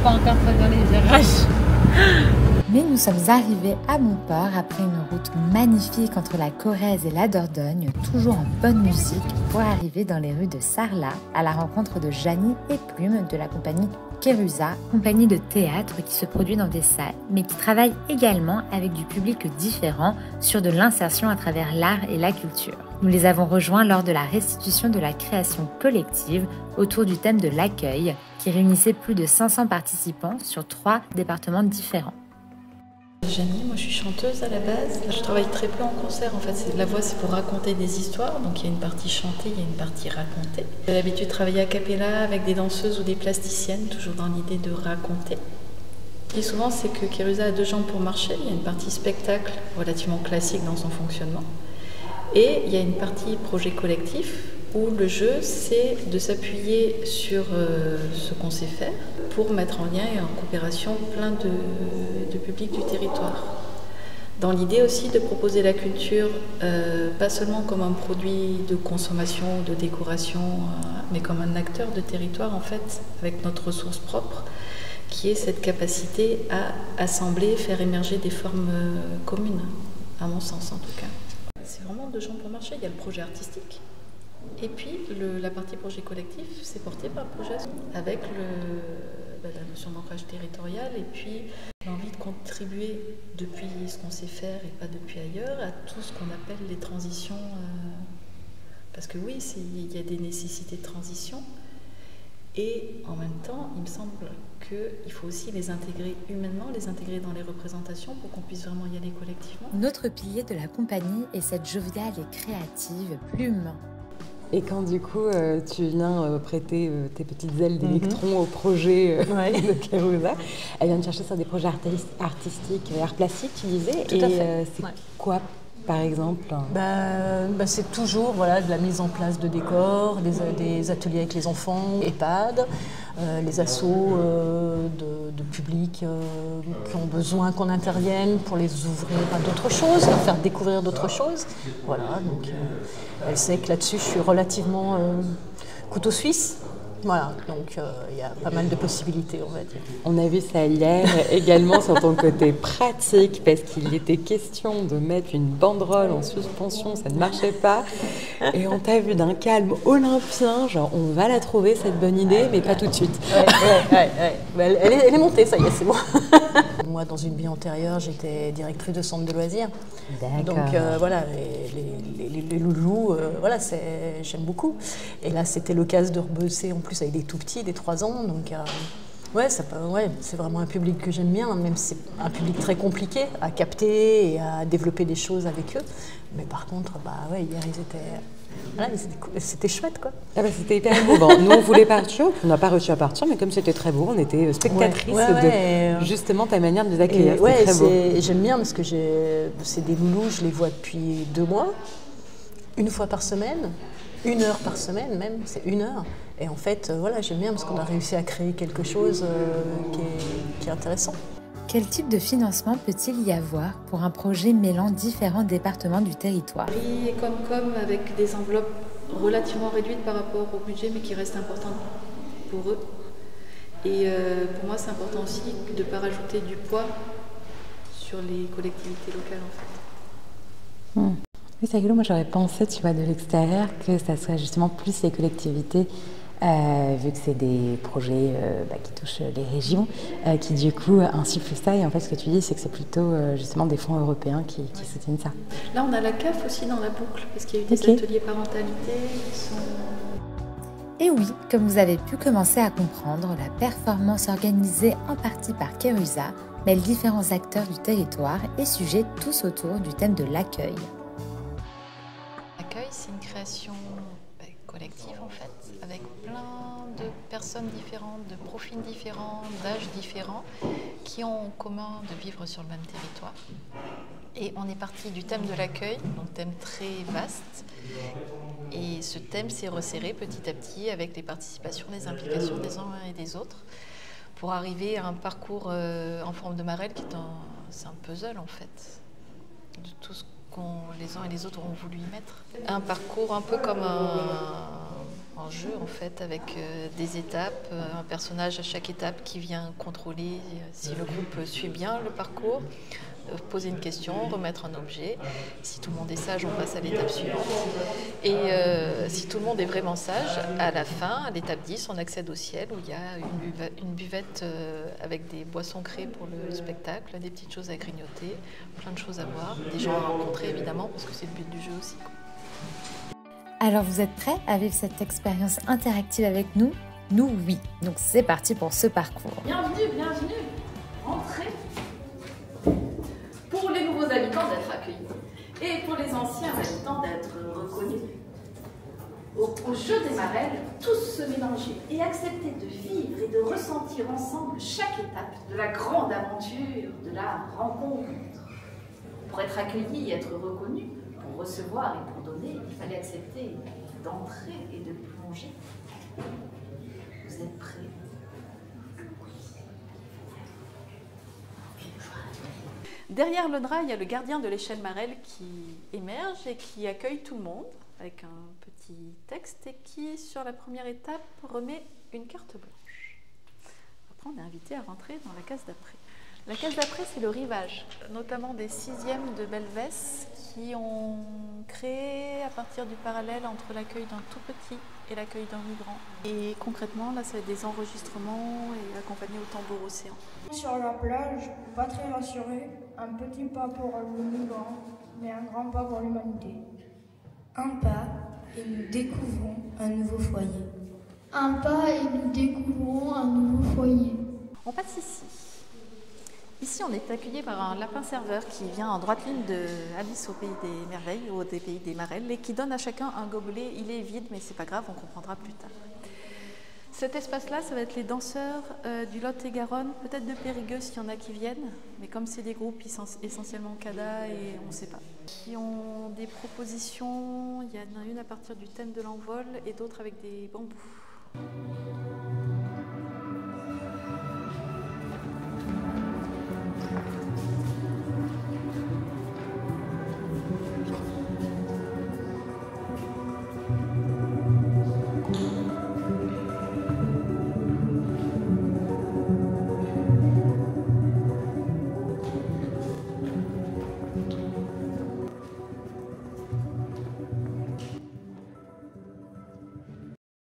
pas encore trop dans les virages. Mais nous sommes arrivés à Montport après une route magnifique entre la Corrèze et la Dordogne, toujours en bonne musique, pour arriver dans les rues de Sarlat à la rencontre de Janie et Plume de la compagnie Kérusa, compagnie de théâtre qui se produit dans des salles, mais qui travaille également avec du public différent sur de l'insertion à travers l'art et la culture. Nous les avons rejoints lors de la restitution de la création collective autour du thème de l'accueil, qui réunissait plus de 500 participants sur 3 départements différents. Janie, moi je suis chanteuse à la base. Je travaille très peu en concert en fait. La voix c'est pour raconter des histoires, donc il y a une partie chantée, il y a une partie racontée. J'ai l'habitude de travailler a cappella avec des danseuses ou des plasticiennes, toujours dans l'idée de raconter. Et souvent c'est que Kérusa a 2 jambes pour marcher. Il y a une partie spectacle relativement classique dans son fonctionnement. Et il y a une partie projet collectif où le jeu c'est de s'appuyer sur ce qu'on sait faire pour mettre en lien et en coopération plein de publics du territoire. Dans l'idée aussi de proposer la culture, pas seulement comme un produit de consommation, de décoration, mais comme un acteur de territoire en fait, avec notre ressource propre, qui est cette capacité à assembler, faire émerger des formes communes, à mon sens en tout cas. C'est vraiment 2 jambes pour marcher, il y a le projet artistique. Et puis la partie projet collectif, c'est porté par le projet avec la notion d'ancrage territorial et puis l'envie de contribuer depuis ce qu'on sait faire et pas depuis ailleurs à tout ce qu'on appelle les transitions. Parce que oui, il y a des nécessités de transition et en même temps, il me semble qu'il faut aussi les intégrer humainement, les intégrer dans les représentations pour qu'on puisse vraiment y aller collectivement. Notre pilier de la compagnie est cette joviale et créative Plume. Et quand du coup tu viens prêter tes petites ailes d'électron au projet de Kérusa, elle vient de chercher sur des projets artistiques, art plastique, tu disais. Tout à fait. C'est quoi par exemple? C'est toujours de la mise en place de décors, des ateliers avec les enfants, EHPAD, les assos de publics qui ont besoin qu'on intervienne pour les ouvrir à d'autres choses, leur faire découvrir d'autres choses. Voilà, donc elle sait que là-dessus je suis relativement couteau suisse. Voilà, donc il y a pas mal de possibilités, on va dire. On a vu ça hier également sur ton côté pratique, parce qu'il était question de mettre une banderole en suspension, ça ne marchait pas. Et on t'a vu d'un calme olympien, genre on va la trouver cette bonne idée, mais pas tout de suite. Elle est montée, ça y est, c'est bon. Moi, dans une vie antérieure, j'étais directrice de centre de loisirs. D'accord. Donc voilà, les loulous, j'aime beaucoup. Et là, c'était l'occasion de rebosser en plus avec des tout petits, des 3 ans. Donc c'est vraiment un public que j'aime bien, même si c'est un public très compliqué à capter et à développer des choses avec eux. Mais par contre, hier, c'était chouette, quoi. C'était hyper émouvant. Nous, on voulait partir, on n'a pas réussi à partir, mais comme c'était très beau, on était spectatrices de justement ta manière de les accueillir. C'était très beau. J'aime bien parce que c'est des loulous, je les vois depuis 2 mois, 1 fois par semaine, 1 heure par semaine même, c'est 1 heure. Et en fait, j'aime bien parce qu'on a réussi à créer quelque chose qui est intéressant. Quel type de financement peut-il y avoir pour un projet mêlant différents départements du territoire? Riz et Comcom avec des enveloppes relativement réduites par rapport au budget, mais qui restent importantes pour eux. Et pour moi, c'est important aussi de ne pas rajouter du poids sur les collectivités locales, en fait. Oui, c'est rigolo. Moi, j'aurais pensé, de l'extérieur, que ça serait justement plus les collectivités, vu que c'est des projets qui touchent les régions, qui du coup insufflent ça. Et en fait, ce que tu dis, c'est que c'est plutôt justement des fonds européens qui soutiennent ça. Là, on a la CAF aussi dans la boucle, parce qu'il y a eu des ateliers parentalité qui sont... Et oui, comme vous avez pu commencer à comprendre, la performance organisée en partie par Kérusa mêle différents acteurs du territoire et sujets tous autour du thème de l'accueil. L'accueil, c'est une création collective en fait, avec plein de personnes différentes, de profils différents, d'âges différents, qui ont en commun de vivre sur le même territoire. Et on est parti du thème de l'accueil, donc thème très vaste. Et ce thème s'est resserré petit à petit avec les participations, les implications des uns et des autres, pour arriver à un parcours en forme de marelle qui est c'est un puzzle en fait, de tout ce les uns et les autres ont voulu y mettre. Un parcours un peu comme en jeu en fait, avec des étapes, un personnage à chaque étape qui vient contrôler si le groupe suit bien le parcours, poser une question, remettre un objet. Si tout le monde est sage, on passe à l'étape suivante. Et si tout le monde est vraiment sage, à la fin, à l'étape 10, on accède au ciel où il y a une buvette avec des boissons créées pour le spectacle, des petites choses à grignoter, plein de choses à voir, des gens à rencontrer évidemment, parce que c'est le but du jeu aussi. Alors vous êtes prêts à vivre cette expérience interactive avec nous? Nous, oui. Donc c'est parti pour ce parcours. Bienvenue, bienvenue. Entrez. Pour les nouveaux habitants d'être accueillis et pour les anciens habitants d'être reconnus. Au jeu des marelles, tous se mélanger et accepter de vivre et de ressentir ensemble chaque étape de la grande aventure, de la rencontre. Pour être accueilli et être reconnu, pour recevoir et pour donner, il fallait accepter d'entrer et de plonger. Vous êtes prêts? Derrière le drap, il y a le gardien de l'échelle Marelle qui émerge et qui accueille tout le monde avec un petit texte et qui, sur la première étape, remet une carte blanche. Après, on est invité à rentrer dans la case d'après. La case d'après, c'est le rivage, notamment des 6e de Belvès qui ont créé à partir du parallèle entre l'accueil d'un tout petit et l'accueil d'un migrant. Et concrètement, là, ça va être des enregistrements et accompagnés au tambour océan. Sur la plage, pas très rassuré, un petit pas pour le migrant, mais un grand pas pour l'humanité. Un pas et nous découvrons un nouveau foyer. Un pas et nous découvrons un nouveau foyer. On passe ici. Ici, on est accueilli par un lapin serveur qui vient en droite ligne de Alice au pays des merveilles, ou des pays des marelles, et qui donne à chacun un gobelet. Il est vide, mais c'est pas grave, on comprendra plus tard. Cet espace-là, ça va être les danseurs du Lot-et-Garonne, peut-être de Périgueux s'il y en a qui viennent, mais comme c'est des groupes essentiellement CADA et on ne sait pas, qui ont des propositions, il y en a une à partir du thème de l'envol et d'autres avec des bambous.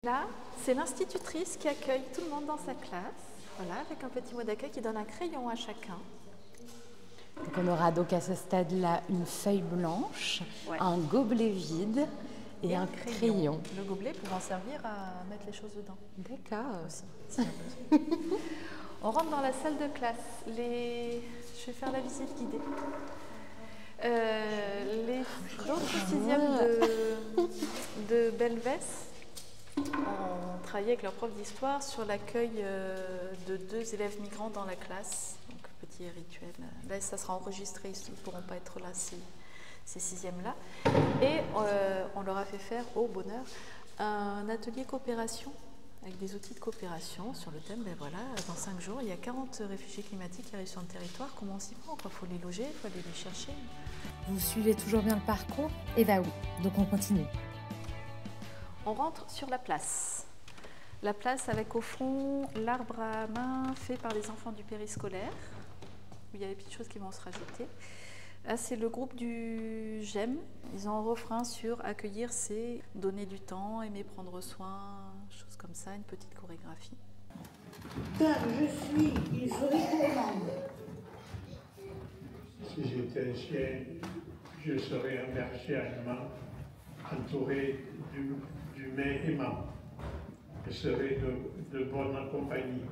Là, c'est l'institutrice qui accueille tout le monde dans sa classe, voilà, avec un petit mot d'accueil qui donne un crayon à chacun. Donc on aura donc à ce stade-là une feuille blanche, ouais, un gobelet vide et un crayon. Le gobelet pouvant servir à mettre les choses dedans. D'accord. Aussi. On rentre dans la salle de classe. Je vais faire la visite guidée. Les autres 6e de Belvès ont travaillé avec leur prof d'histoire sur l'accueil de 2 élèves migrants dans la classe. Donc, petit rituel. Là, ça sera enregistré, ils ne pourront pas être là, ces 6e-là. Et on leur a fait faire, au bonheur, un atelier coopération avec des outils de coopération sur le thème, ben voilà, dans 5 jours, il y a 40 réfugiés climatiques qui arrivent sur le territoire. Comment on s'y prend? Il faut les loger, il faut aller les chercher. Vous suivez toujours bien le parcours? Eh bien oui, donc on continue. On rentre sur la place. La place avec au fond l'arbre à main fait par les enfants du périscolaire, où il y a des petites choses qui vont se rajouter. Là, c'est le groupe du GEM. Ils ont un refrain sur accueillir, c'est donner du temps, aimer prendre soin, choses comme ça, une petite chorégraphie. Car je suis une souris gourmande. Si j'étais un chien, je serais un berger allemand entouré d'humains aimants. Je serais de bonne compagnie.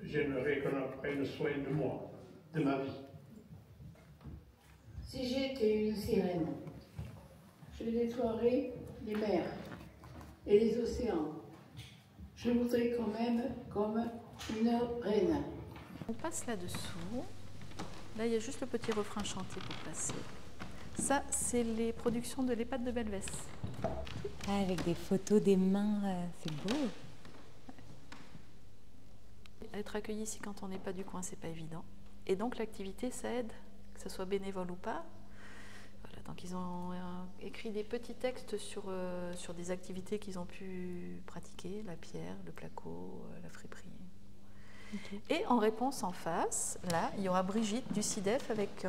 J'aimerais qu'on prenne soin de moi, de ma vie. Si j'étais une sirène, je nettoierais les mers et les océans. Je voudrais quand même comme une reine. On passe là-dessous. Là, il y a juste le petit refrain chanté pour passer. Ça, c'est les productions de l'EHPAD de Belvès. Ah, avec des photos des mains, c'est beau. Être accueilli ici quand on n'est pas du coin, c'est pas évident. Et donc l'activité, ça aide, que ce soit bénévole ou pas. Voilà, donc ils ont écrit des petits textes sur des activités qu'ils ont pu pratiquer, la pierre, le placo, la friperie. Okay. Et en réponse en face, là, il y aura Brigitte du CIDEF avec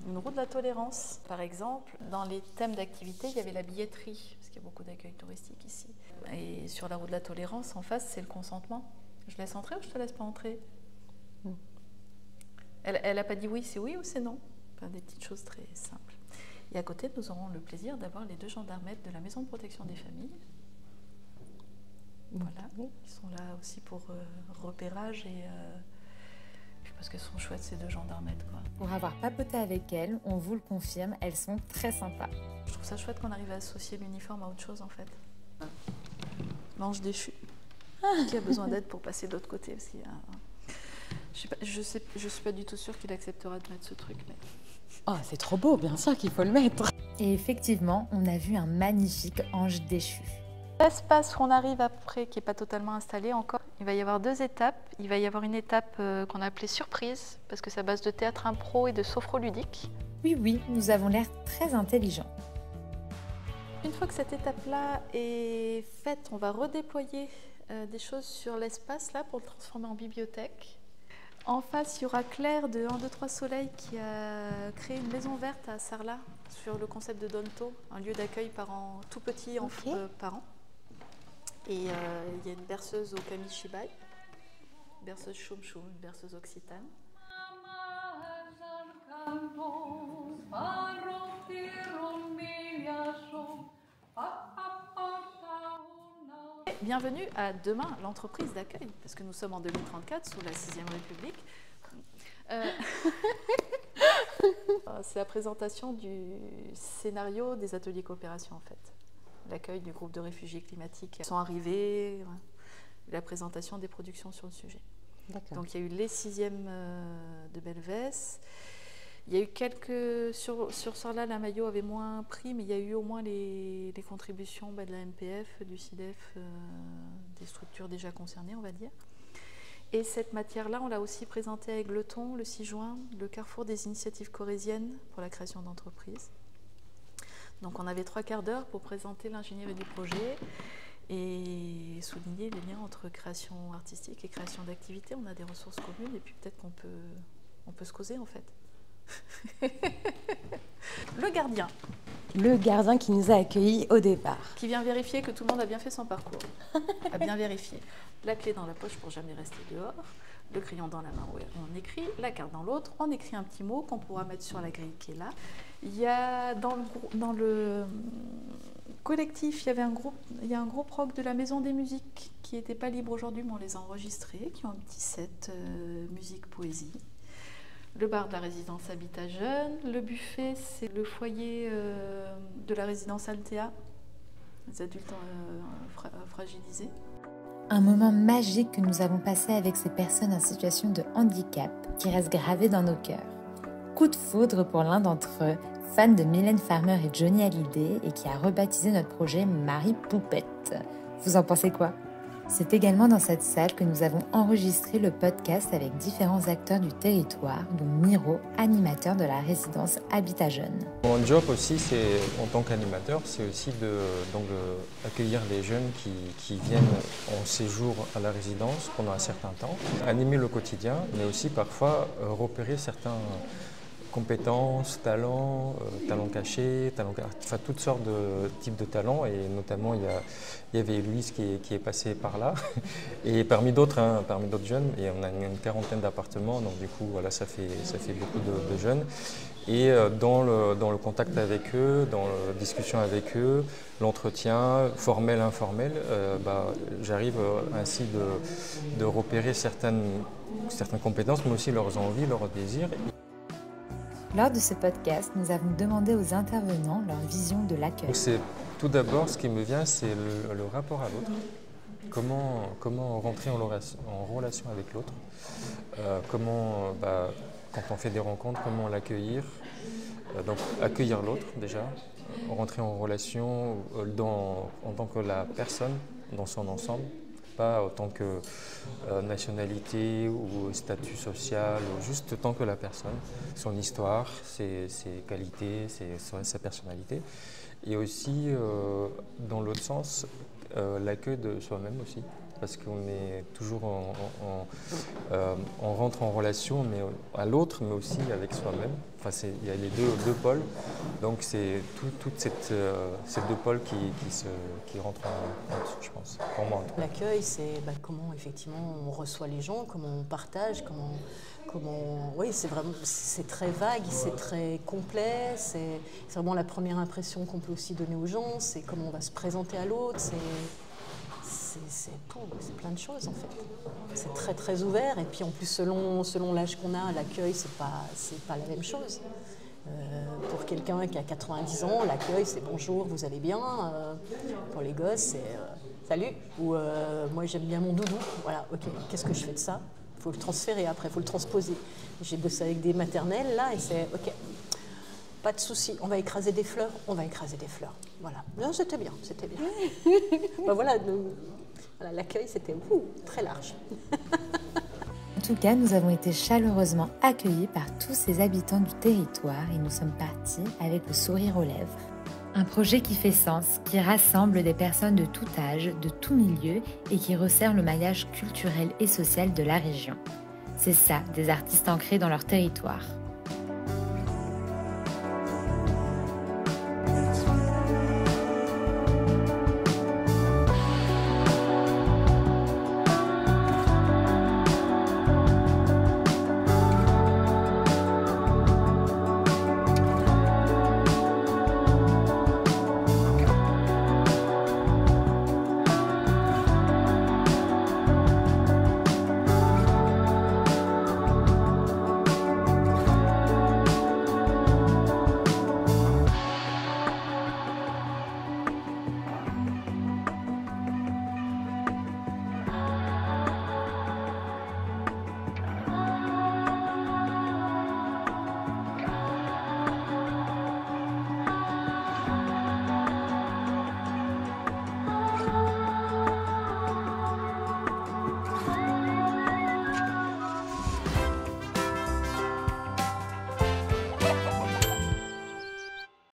une roue de la tolérance. Par exemple, dans les thèmes d'activité, il y avait la billetterie, parce qu'il y a beaucoup d'accueil touristique ici. Et sur la roue de la tolérance, en face, c'est le consentement. Je laisse entrer ou je te laisse pas entrer? Elle n'a pas dit oui, c'est oui ou c'est non. Enfin, des petites choses très simples. Et à côté, nous aurons le plaisir d'avoir les 2 gendarmettes de la Maison de protection des familles. Voilà, ils sont là aussi pour repérage et puis parce qu'elles sont chouettes ces 2 gendarmettes, quoi. Pour avoir papoté avec elles, on vous le confirme, elles sont très sympas. Je trouve ça chouette qu'on arrive à associer l'uniforme à autre chose en fait. L'ange déchu qui a besoin d'aide pour passer de l'autre côté. Parce qu'il y a... je suis pas du tout sûre qu'il acceptera de mettre ce truc. Mais... Oh, c'est trop beau, bien sûr qu'il faut le mettre. Et effectivement, on a vu un magnifique ange déchu. L'espace où on arrive après, qui n'est pas totalement installé encore, il va y avoir 2 étapes. Il va y avoir une étape qu'on a appelée surprise, parce que c'est à base de théâtre impro et de sophroludique. Oui, nous avons l'air très intelligents. Une fois que cette étape-là est faite, on va redéployer des choses sur l'espace là pour le transformer en bibliothèque. En face, il y aura Claire de 1, 2, 3 Soleil qui a créé une maison verte à Sarlat sur le concept de Donto, un lieu d'accueil tout petit par an. Et il y a une berceuse au Kamishibai, berceuse Choum Choum, une berceuse occitane. Bienvenue à Demain, l'entreprise d'accueil, parce que nous sommes en 2034 sous la 6e République. C'est la présentation du scénario des ateliers coopération en fait. L'accueil du groupe de réfugiés climatiques qui sont arrivés, la présentation des productions sur le sujet. Donc il y a eu les 6e de Belvès. Il y a eu quelques... Sur Sarlat, la Maillot avait moins pris, mais il y a eu au moins les contributions de la MPF, du CIDEF, des structures déjà concernées, on va dire. Et cette matière-là, on l'a aussi présentée à Aigleton le 6 juin, le carrefour des initiatives corésiennes pour la création d'entreprises. Donc on avait 3 quarts d'heure pour présenter l'ingénierie du projet et souligner les liens entre création artistique et création d'activité. On a des ressources communes et puis peut-être qu'on peut se causer en fait. Le gardien. Le gardien qui nous a accueillis au départ. Qui vient vérifier que tout le monde a bien fait son parcours. A bien vérifié. La clé dans la poche pour jamais rester dehors. Le crayon dans la main où on écrit. La carte dans l'autre. On écrit un petit mot qu'on pourra mettre sur la grille qui est là. Il y a dans le collectif, il y a un groupe rock de la Maison des Musiques qui n'était pas libre aujourd'hui, mais on les a enregistrés, qui ont un petit set musique, poésie. Le bar de la résidence Habitat Jeune. Le buffet, c'est le foyer de la résidence Altea, les adultes fragilisés. Un moment magique que nous avons passé avec ces personnes en situation de handicap qui restent gravées dans nos cœurs. Coup de foudre pour l'un d'entre eux, fan de Mylène Farmer et Johnny Hallyday et qui a rebaptisé notre projet Marie Poupette. Vous en pensez quoi ? C'est également dans cette salle que nous avons enregistré le podcast avec différents acteurs du territoire, dont Miro, animateur de la résidence Habitat Jeune. Mon job aussi, en tant qu'animateur, c'est aussi d'accueillir les jeunes qui viennent en séjour à la résidence pendant un certain temps, animer le quotidien, mais aussi parfois repérer certains compétences, talents cachés, enfin toutes sortes de types de talents, et notamment il y avait Louise qui est passée par là, et parmi d'autres jeunes, et on a une 40aine d'appartements, donc du coup voilà, ça fait beaucoup de jeunes. Et dans le contact avec eux, dans la discussion avec eux, l'entretien formel, informel, j'arrive ainsi de repérer certaines compétences, mais aussi leurs envies, leurs désirs. Lors de ce podcast, nous avons demandé aux intervenants leur vision de l'accueil. Tout d'abord, ce qui me vient, c'est le rapport à l'autre. Comment rentrer en relation avec l'autre. Quand on fait des rencontres, comment l'accueillir. Donc accueillir l'autre déjà, rentrer en relation en tant que la personne dans son ensemble. pas autant que nationalité ou statut social, ou juste tant que la personne, son histoire, ses qualités, sa personnalité. Et aussi, dans l'autre sens, l'accueil de soi-même aussi. Parce qu'on est toujours on rentre en relation mais à l'autre, mais aussi avec soi-même. Enfin, il y a les deux pôles, donc c'est toutes ces deux pôles qui rentrent en dessous, je pense, pour moi. L'accueil, c'est comment effectivement on reçoit les gens, comment on partage, oui, c'est très vague, c'est très complet, c'est vraiment la première impression qu'on peut aussi donner aux gens, c'est comment on va se présenter à l'autre, c'est tout, c'est plein de choses en fait. C'est très très ouvert et puis en plus selon l'âge qu'on a, l'accueil c'est pas la même chose. Pour quelqu'un qui a 90 ans, l'accueil c'est bonjour, vous allez bien. Pour les gosses c'est salut ou moi j'aime bien mon doudou. Voilà, ok, qu'est-ce que je fais de ça? Il faut le transférer après, il faut le transposer. J'ai bossé avec des maternelles là et c'est ok. Pas de souci, on va écraser des fleurs, on va écraser des fleurs. Voilà, non, c'était bien, c'était bien. Voilà, l'accueil, c'était très large. En tout cas, nous avons été chaleureusement accueillis par tous ces habitants du territoire et nous sommes partis avec le sourire aux lèvres. Un projet qui fait sens, qui rassemble des personnes de tout âge, de tout milieu et qui resserre le maillage culturel et social de la région. C'est ça, des artistes ancrés dans leur territoire.